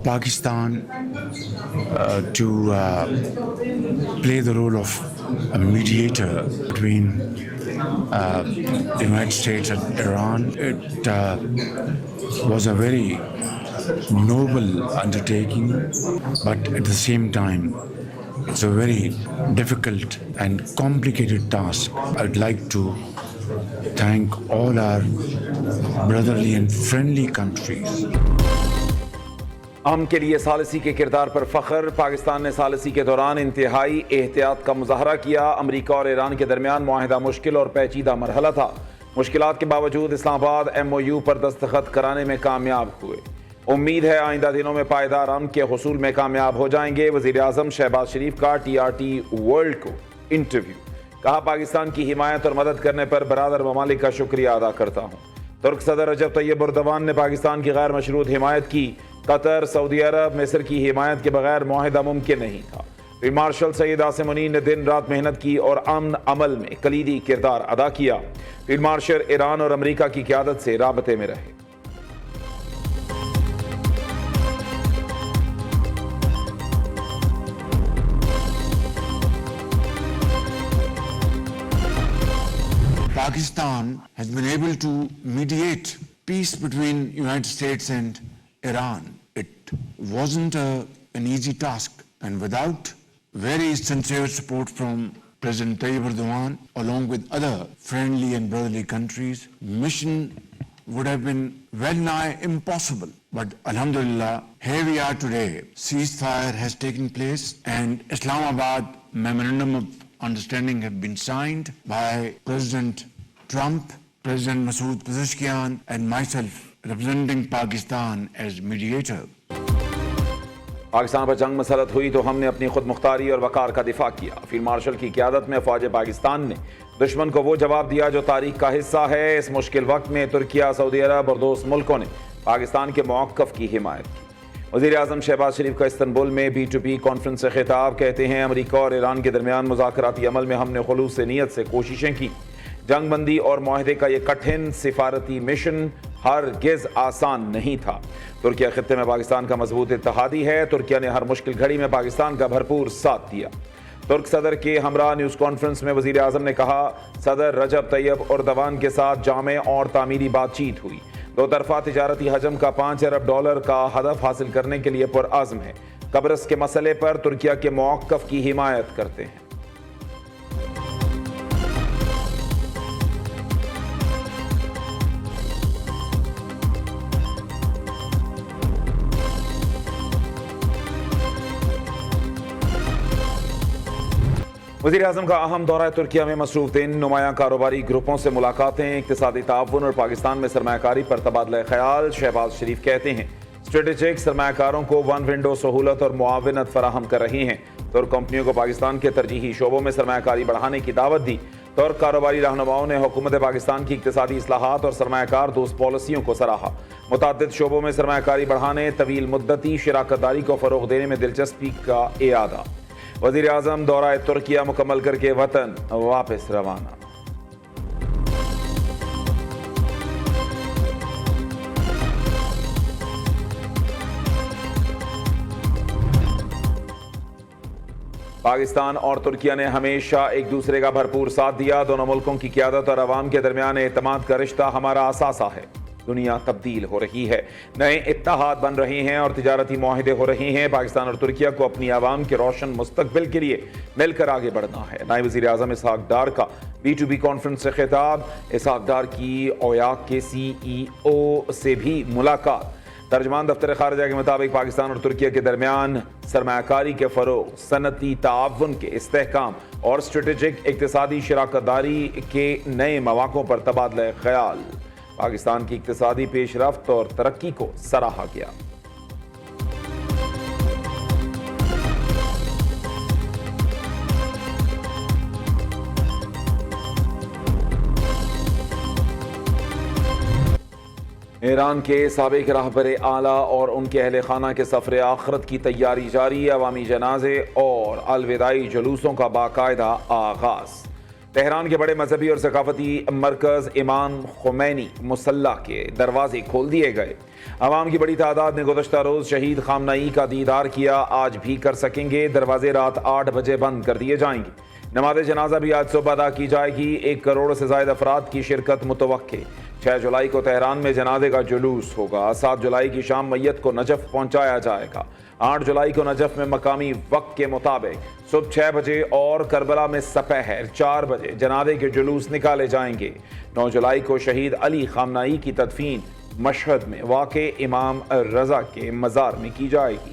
Pakistan to play the role of a mediator between the United States and Iran. It was a very noble undertaking, but at the same time, it's a very difficult and complicated task. I'd like to thank all our brotherly and friendly countries. ہم کے لیے ثالثی کے کردار پر فخر. پاکستان نے ثالثی کے دوران انتہائی احتیاط کا مظاہرہ کیا. امریکہ اور ایران کے درمیان معاہدہ مشکل اور پیچیدہ مرحلہ تھا. مشکلات کے باوجود اسلام آباد MOU پر دستخط کرانے میں کامیاب ہوئے. امید ہے آئندہ دنوں میں پائیدار امن کے حصول میں کامیاب ہو جائیں گے. وزیر اعظم شہباز شریف کا TRT ورلڈ کو انٹرویو. کہا پاکستان کی حمایت اور مدد کرنے پر برادر ممالک کا شکریہ ادا کرتا ہوں. ترک صدر رجب طیب اردوان نے پاکستان کی غیر مشروط حمایت کی. قطر، سعودی عرب، مصر کی حمایت کے بغیر معاہدہ ممکن نہیں تھا. فیلڈ مارشل سید عاصم منیر نے دن رات محنت کی اور امن عمل میں کلیدی کردار ادا کیا. فیلڈ مارشل ایران اور امریکہ کی قیادت سے رابطے میں رہے. Pakistan has been able to mediate peace between United States and Iran. It wasn't an easy task, and without very sincere support from President Tayyip Erdogan, along with other friendly and brotherly countries, mission would have been well nigh impossible. But Alhamdulillah, here we are today. Ceasefire has taken place, and Islamabad Memorandum of Understanding have been signed by President Trump, President Masood Pezeshkian, and myself, representing Pakistan as mediator. Pakistan پر جنگ مسلط ہوئی تو ہم نے اپنی خود مختاری اور وقار کا دفاع کیا. فیلڈ مارشل کی قیادت میں فوج پاکستان نے دشمن کو وہ جواب دیا جو تاریخ کا حصہ ہے. اس مشکل وقت میں ترکیہ، سعودی عرب اور دوست ملکوں نے پاکستان کے موقف کی حمایت کی. وزیر اعظم شہباز شریف کا استنبول میں B2B کانفرنس سے خطاب. کہتے ہیں امریکہ اور ایران کے درمیان مذاکراتی عمل میں ہم نے خلوص نیت سے کوششیں کی. جنگ بندی اور معاہدے کا یہ کٹھن سفارتی مشن ہرگز آسان نہیں تھا. ترکیہ خطے میں پاکستان کا مضبوط اتحادی ہے. ترکیہ نے ہر مشکل گھڑی میں پاکستان کا بھرپور ساتھ دیا. ترک صدر کے ہمراہ نیوز کانفرنس میں وزیر اعظم نے کہا صدر رجب طیب اردوان کے ساتھ جامع اور تعمیری بات چیت ہوئی. دو طرفہ تجارتی حجم کا $5 ارب کا ہدف حاصل کرنے کے لیے پرعزم ہے. قبرص کے مسئلے پر ترکیہ کے موقف کی حمایت کرتے ہیں. وزیر اعظم کا اہم دورہ ترکیہ میں مصروف دن. نمایاں کاروباری گروپوں سے ملاقاتیں، اقتصادی تعاون اور پاکستان میں سرمایہ کاری پر تبادلہ خیال. شہباز شریف کہتے ہیں اسٹریٹجک سرمایہ کاروں کو ون ونڈو سہولت اور معاونت فراہم کر رہی ہیں. ترک کمپنیوں کو پاکستان کے ترجیحی شعبوں میں سرمایہ کاری بڑھانے کی دعوت دی. ترک کاروباری رہنماؤں نے حکومت پاکستان کی اقتصادی اصلاحات اور سرمایہ کار دوست پالیسیوں کو سراہا. متعدد شعبوں میں سرمایہ کاری بڑھانے، طویل مدتی شراکت داری کو فروغ دینے میں دلچسپی کا اعادہ. وزیر اعظم دورہ ترکیہ مکمل کر کے وطن واپس روانہ. پاکستان اور ترکیہ نے ہمیشہ ایک دوسرے کا بھرپور ساتھ دیا. دونوں ملکوں کی قیادت اور عوام کے درمیان اعتماد کا رشتہ ہمارا اثاثہ ہے. دنیا تبدیل ہو رہی ہے، نئے اتحاد بن رہے ہیں اور تجارتی معاہدے ہو رہے ہیں. پاکستان اور ترکیہ کو اپنی عوام کے روشن مستقبل کے لیے مل کر آگے بڑھنا ہے. نائب وزیر اعظم اسحاق ڈار کا B2B کانفرنس سے خطاب. اسحاق ڈار کی اویاک کے CEO سے بھی ملاقات. ترجمان دفتر خارجہ کے مطابق پاکستان اور ترکیہ کے درمیان سرمایہ کاری کے فروغ، صنعتی تعاون کے استحکام اور اسٹریٹجک اقتصادی شراکت داری کے نئے مواقع پر تبادلہ خیال. پاکستان کی اقتصادی پیش رفت اور ترقی کو سراہا گیا. ایران کے سابق رہبر اعلیٰ اور ان کے اہل خانہ کے سفر آخرت کی تیاری جاری. عوامی جنازے اور الوداعی جلوسوں کا باقاعدہ آغاز. تہران کے بڑے مذہبی اور ثقافتی مرکز امام خمینی مسلح کے دروازے کھول دیے گئے۔ عوام کی بڑی تعداد نے گزشتہ روز شہید خامنہ ای کا دیدار کیا، آج بھی کر سکیں گے۔ دروازے رات 8 بجے بند کر دیے جائیں گے۔ نماز جنازہ بھی آج صبح ادا کی جائے گی۔ 1 کروڑ سے زائد افراد کی شرکت متوقع۔ 6 جولائی کو تہران میں جنازے کا جلوس ہوگا۔ 7 جولائی کی شام میت کو نجف پہنچایا جائے گا۔ 8 جولائی کو نجف میں مقامی وقت کے مطابق صبح 6 بجے اور کربلا میں سپہر 4 بجے جنازے کے جلوس نکالے جائیں گے۔ 9 جولائی کو شہید علی خامنہ ای کی تدفین مشہد میں واقع امام رضا کے مزار میں کی جائے گی۔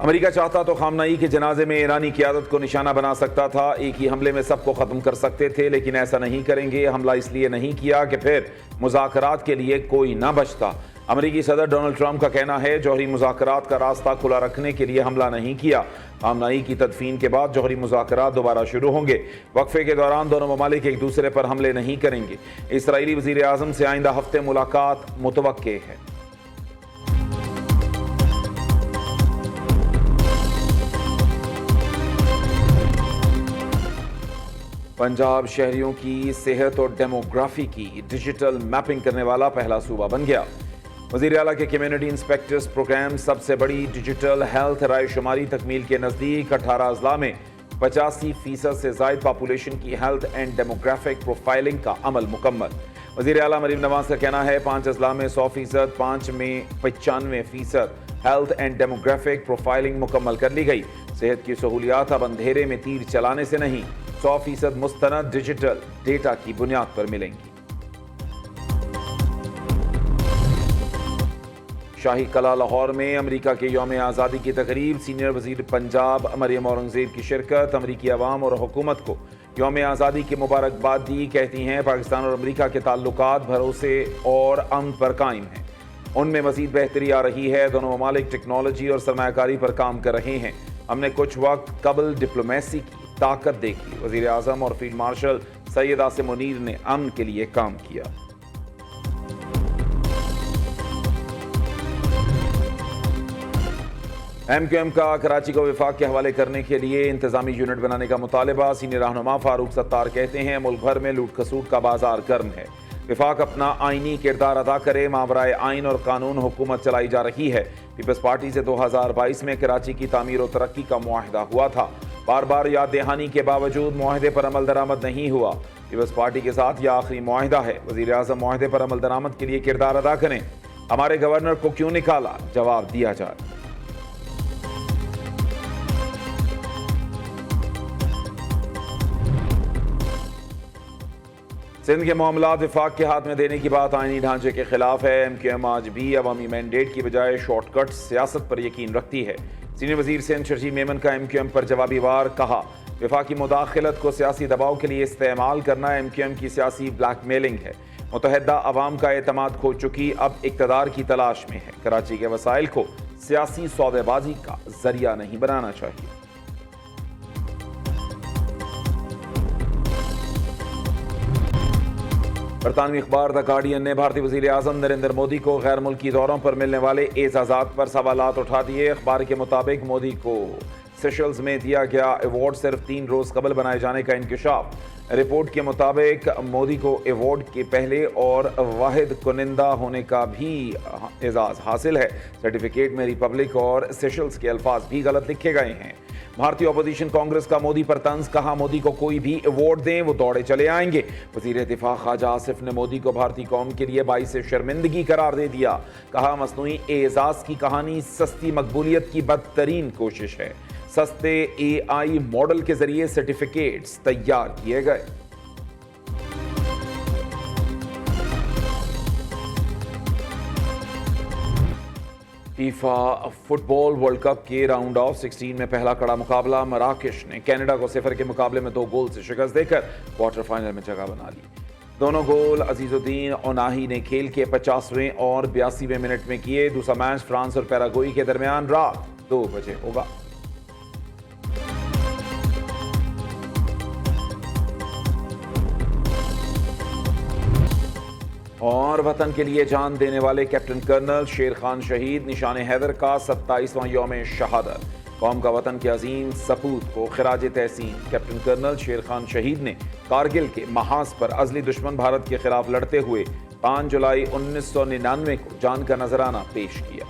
امریکہ چاہتا تو خامنہ ای کے جنازے میں ایرانی قیادت کو نشانہ بنا سکتا تھا، ایک ہی حملے میں سب کو ختم کر سکتے تھے، لیکن ایسا نہیں کریں گے۔ حملہ اس لیے نہیں کیا کہ پھر مذاکرات کے لیے کوئی نہ بچتا۔ امریکی صدر ڈونلڈ ٹرمپ کا کہنا ہے جوہری مذاکرات کا راستہ کھلا رکھنے کے لیے حملہ نہیں کیا۔ خامنہ ای کی تدفین کے بعد جوہری مذاکرات دوبارہ شروع ہوں گے۔ وقفے کے دوران دونوں ممالک ایک دوسرے پر حملے نہیں کریں گے۔ اسرائیلی وزیر اعظم سے آئندہ ہفتے ملاقات متوقع ہے۔ پنجاب شہریوں کی صحت اور ڈیموگرافی کی ڈیجیٹل میپنگ کرنے والا پہلا صوبہ بن گیا۔ وزیر اعلیٰ کے کمیونٹی انسپیکٹرز پروگرام سب سے بڑی ڈیجیٹل ہیلتھ رائے شماری تکمیل کے نزدیک 18 اضلاع میں 85% سے زائد پاپولیشن کی ہیلتھ اینڈ ڈیموگرافک پروفائلنگ کا عمل مکمل۔ وزیر اعلیٰ مریم نواز کا کہنا ہے 5 اضلاع میں 100%، 5 میں 95% ہیلتھ اینڈ ڈیموگرافک پروفائلنگ مکمل کر لی گئی۔ صحت کی سہولیات اب اندھیرے میں تیر چلانے سے نہیں، 100% مستند ڈیجیٹل ڈیٹا کی بنیاد پر ملیں گی۔ شاہی قلعہ لاہور میں امریکہ کے یوم آزادی کی تقریب، سینئر وزیر پنجاب مریم اورنگزیب کی شرکت۔ امریکی عوام اور حکومت کو یوم آزادی کی مبارکباد دی، کہتی ہیں پاکستان اور امریکہ کے تعلقات بھروسے اور امن پر قائم ہیں، ان میں مزید بہتری آ رہی ہے۔ دونوں ممالک ٹیکنالوجی اور سرمایہ کاری پر کام کر رہے ہیں۔ ہم نے کچھ وقت قبل ڈپلومیسی کی طاقت دیکھی۔ وزیر اعظم اور فیلڈ مارشل سید عاصم منیر نے امن کے لیے کام کیا۔ ایم کیو ایم کا کراچی کو وفاق کے حوالے کرنے کے لیے انتظامی یونٹ بنانے کا مطالبہ۔ سینئر رہنما فاروق ستار کہتے ہیں ملک بھر میں لوٹ کھسوٹ کا بازار گرم ہے، وفاق اپنا آئینی کردار ادا کرے۔ ماورائے آئین اور قانون حکومت چلائی جا رہی ہے۔ پیپلز پارٹی سے 2022 میں کراچی کی تعمیر و ترقی کا معاہدہ ہوا تھا، بار بار یاد دہانی کے باوجود معاہدے پر عمل درآمد نہیں ہوا۔ پیپلز پارٹی کے ساتھ یہ آخری معاہدہ ہے۔ وزیر اعظم معاہدے پر عمل درآمد کے لیے کردار ادا کریں۔ ہمارے گورنر کو کیوں نکالا؟ جواب دیا جائے۔ سندھ کے معاملات وفاق کے ہاتھ میں دینے کی بات آئینی ڈھانچے کے خلاف ہے۔ ایم کیو ایم آج بھی عوامی مینڈیٹ کی بجائے شارٹ کٹ سیاست پر یقین رکھتی ہے۔ سینئر وزیر سندھ شرجیل میمن کا ایم کیو ایم پر جوابی وار، کہا وفاقی مداخلت کو سیاسی دباؤ کے لیے استعمال کرنا ایم کیو ایم کی سیاسی بلیک میلنگ ہے۔ متحدہ عوام کا اعتماد کھو چکی، اب اقتدار کی تلاش میں ہے۔ کراچی کے وسائل کو سیاسی سودے بازی کا ذریعہ نہیں بنانا چاہیے۔ برطانوی اخبار دی گارڈین نے بھارتی وزیر اعظم نریندر مودی کو غیر ملکی دوروں پر ملنے والے اعزازات پر سوالات اٹھا دیے۔ اخبار کے مطابق مودی کو سیشلز میں دیا گیا ایوارڈ صرف 3 روز قبل بنائے جانے کا انکشاف۔ رپورٹ کے مطابق مودی کو ایوارڈ کے پہلے اور واحد کنندہ ہونے کا بھی اعزاز حاصل ہے۔ سرٹیفکیٹ میں ریپبلک اور سیشلز کے الفاظ بھی غلط لکھے گئے ہیں۔ بھارتی اپوزیشن کانگریس کا مودی پر طنز، کہا مودی کو کوئی بھی ایوارڈ دیں وہ دوڑے چلے آئیں گے۔ وزیر دفاع خواجہ آصف نے مودی کو بھارتی قوم کے لیے باعث شرمندگی قرار دے دیا، کہا مصنوعی اعزاز کی کہانی سستی مقبولیت کی بدترین کوشش ہے۔ سستے اے آئی ماڈل کے ذریعے سرٹیفکیٹس تیار کیے گئے۔ فیفا فٹ بال ورلڈ کپ کے راؤنڈ آف 16 میں پہلا کڑا مقابلہ مراکش نے کینیڈا کو 0 کے مقابلے میں 2 گول سے شکست دے کر کوارٹر فائنل میں جگہ بنا لی۔ دونوں گول عزیز الدین اوناہی نے کھیل کے 50ویں اور 82ویں منٹ میں کیے۔ دوسرا میچ فرانس اور پیراگوئی کے درمیان رات 2 بجے ہوگا۔ اور وطن کے لیے جان دینے والے کیپٹن کرنل شیر خان شہید، نشان حیدر کا 27واں یوم شہادت۔ قوم کا وطن کے عظیم سپوت کو خراج تحسین کیپٹن کرنل شیر خان شہید نے کارگل کے محاذ پر ازلی دشمن بھارت کے خلاف لڑتے ہوئے 5 جولائی 1999 کو جان کا نذرانہ پیش کیا۔